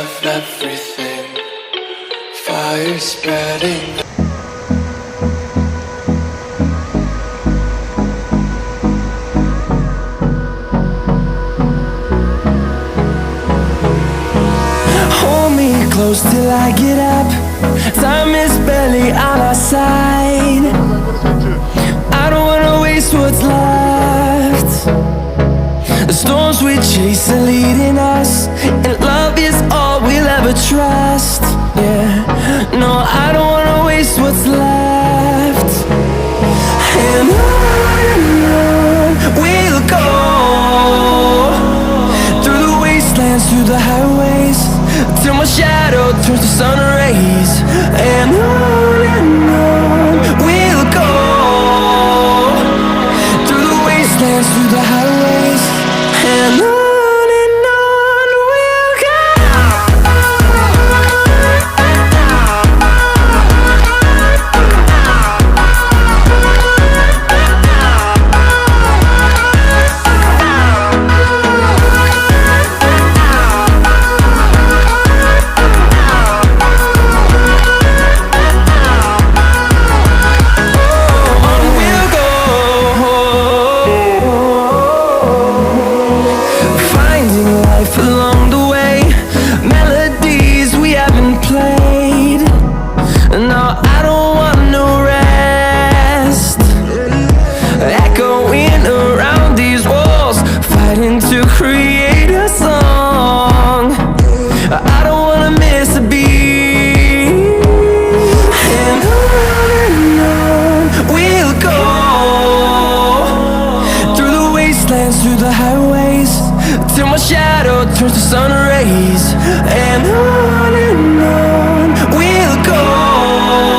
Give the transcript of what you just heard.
of everything, fire spreading. Hold me close till I get up. Time is barely on our side. I don't wanna waste what's left. The storms we chase are leading us, and love is all we'll ever trust. Yeah, no, I don't wanna waste what's left. And on we'll go, through the wastelands, through the highways, till my shadow turns to sun rays. And on we'll go, through the wastelands, through the highways, and on we'll go. Along the way, melodies we haven't played. No, I don't want no rest. Echoing around these walls, fighting to create a song. I don't wanna miss a beat. And on we'll go, through the wastelands, through the highways, till my shadow turns to sun rays.